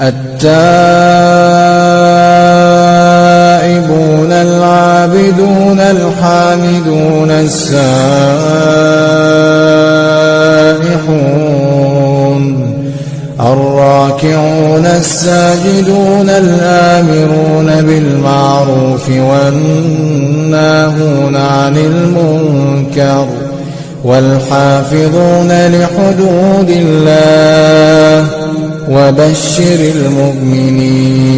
التائبون العابدون الحامدون السائحون الراكعون الساجدون الآمرون بالمعروف والناهون عن المنكر والحافظون لحدود الله وبشر المؤمنين.